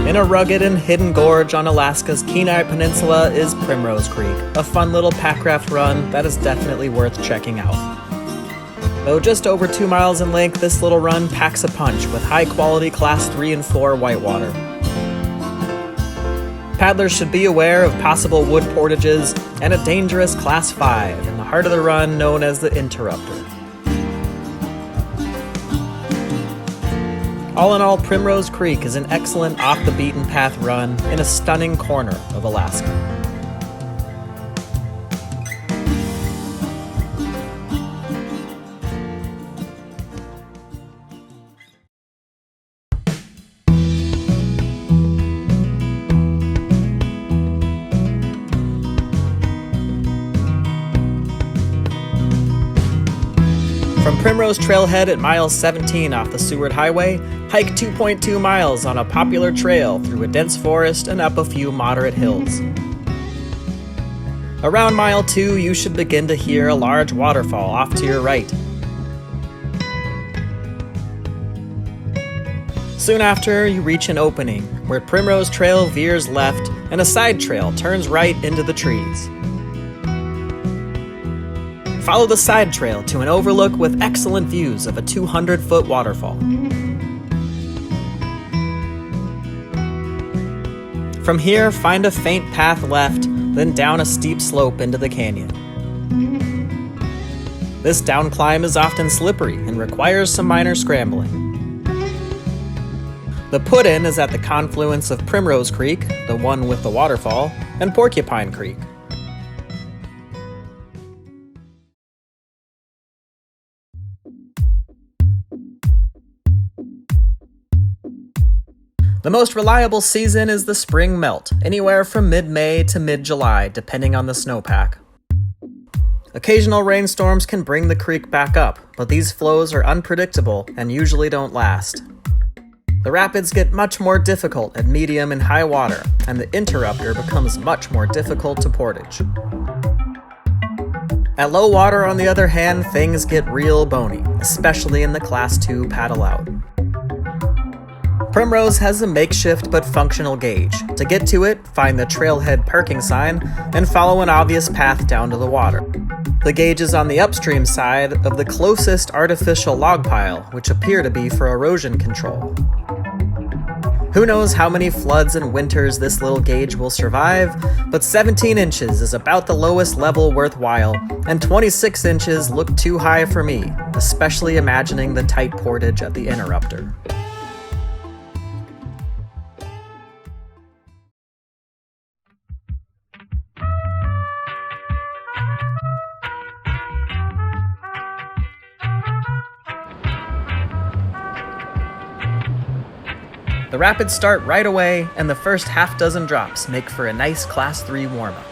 In a rugged and hidden gorge on Alaska's Kenai Peninsula is Primrose Creek, a fun little packraft run that is definitely worth checking out. Though just over 2 miles in length, this little run packs a punch with high-quality Class 3 and 4 whitewater. Paddlers should be aware of possible wood portages and a dangerous Class 5 in the heart of the run known as the Interrupter. All in all, Primrose Creek is an excellent off-the-beaten-path run in a stunning corner of Alaska. From Primrose Trailhead at mile 17 off the Seward Highway, hike 2.2 miles on a popular trail through a dense forest and up a few moderate hills. Around mile 2, you should begin to hear a large waterfall off to your right. Soon after, you reach an opening where Primrose Trail veers left and a side trail turns right into the trees. Follow the side trail to an overlook with excellent views of a 200-foot waterfall. From here, find a faint path left, then down a steep slope into the canyon. This down climb is often slippery and requires some minor scrambling. The put-in is at the confluence of Primrose Creek, the one with the waterfall, and Porcupine Creek. The most reliable season is the spring melt, anywhere from mid-May to mid-July, depending on the snowpack. Occasional rainstorms can bring the creek back up, but these flows are unpredictable and usually don't last. The rapids get much more difficult at medium and high water, and the Interrupter becomes much more difficult to portage. At low water, on the other hand, things get real bony, especially in the Class 2 paddle out. Primrose has a makeshift but functional gauge. To get to it, find the trailhead parking sign and follow an obvious path down to the water. The gauge is on the upstream side of the closest artificial log pile, which appear to be for erosion control. Who knows how many floods and winters this little gauge will survive, but 17 inches is about the lowest level worthwhile, and 26 inches look too high for me, especially imagining the tight portage at the Interrupter. The rapids start right away, and the first half dozen drops make for a nice Class 3 warm-up.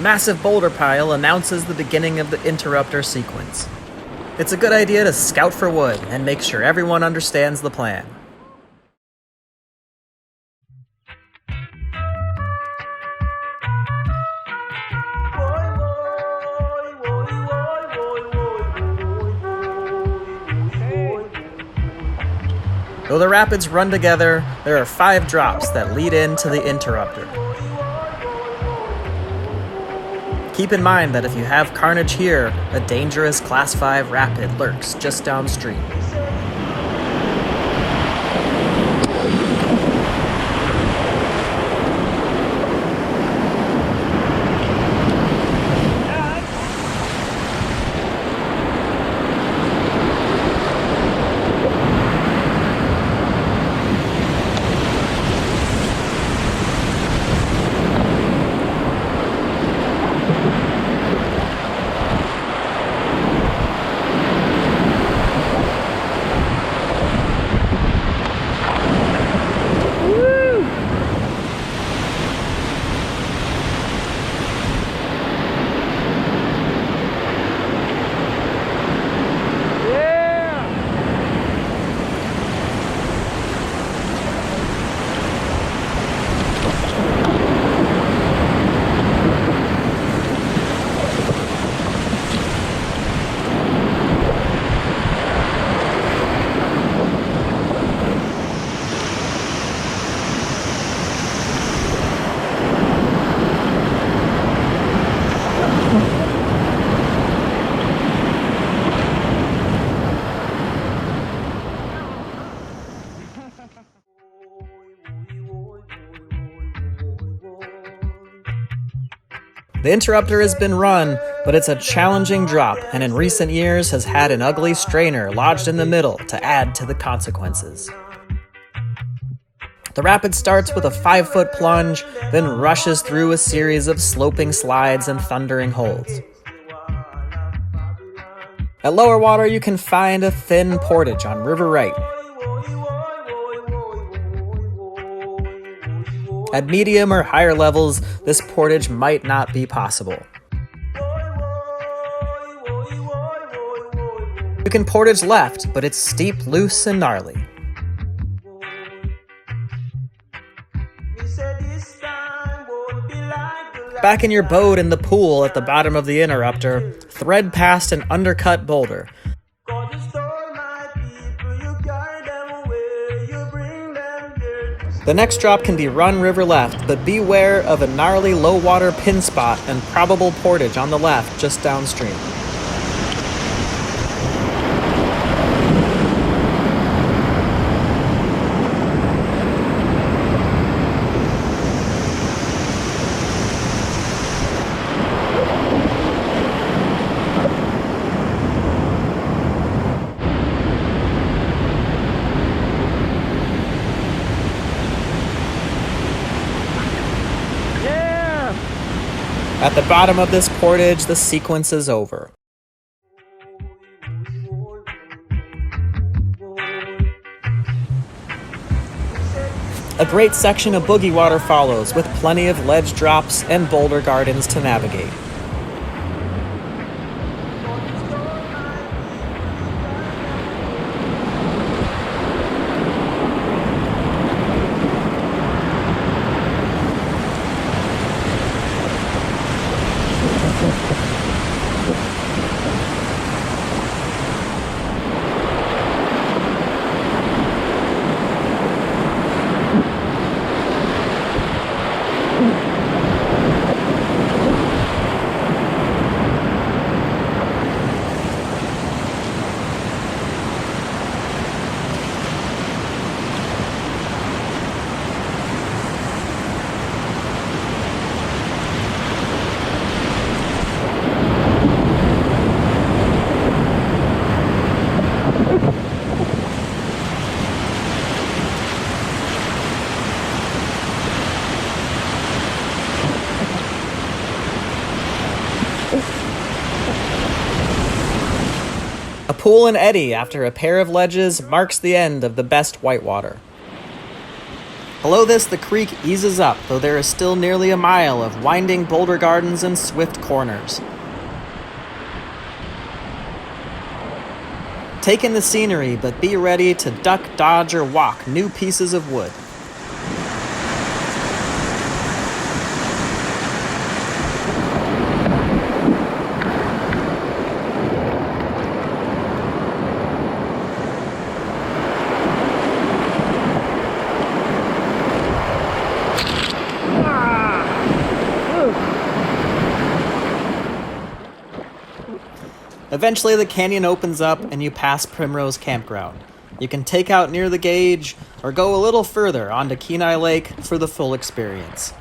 massive boulder pile announces the beginning of the interrupter sequence. It's a good idea to scout for wood and make sure everyone understands the plan. Though the rapids run together, there are 5 drops that lead into the interrupter. Keep in mind that if you have carnage here, a dangerous Class 5 rapid lurks just downstream. The interrupter has been run, but it's a challenging drop, and in recent years has had an ugly strainer lodged in the middle to add to the consequences. The rapid starts with a 5-foot plunge, then rushes through a series of sloping slides and thundering holds. At lower water, you can find a thin portage on River Right. At medium or higher levels, this portage might not be possible. You can portage left, but it's steep, loose, and gnarly. Back in your boat in the pool at the bottom of the interrupter, thread past an undercut boulder. The next drop can be run river left, but beware of a gnarly low water pin spot and probable portage on the left just downstream. At the bottom of this portage, the sequence is over. A great section of boogie water follows, with plenty of ledge drops and boulder gardens to navigate. A pool and eddy after a pair of ledges marks the end of the best whitewater. Below this, the creek eases up, though there is still nearly a mile of winding boulder gardens and swift corners. Take in the scenery, but be ready to duck, dodge, or walk new pieces of wood. Eventually, the canyon opens up and you pass Primrose Campground. You can take out near the gauge or go a little further onto Kenai Lake for the full experience.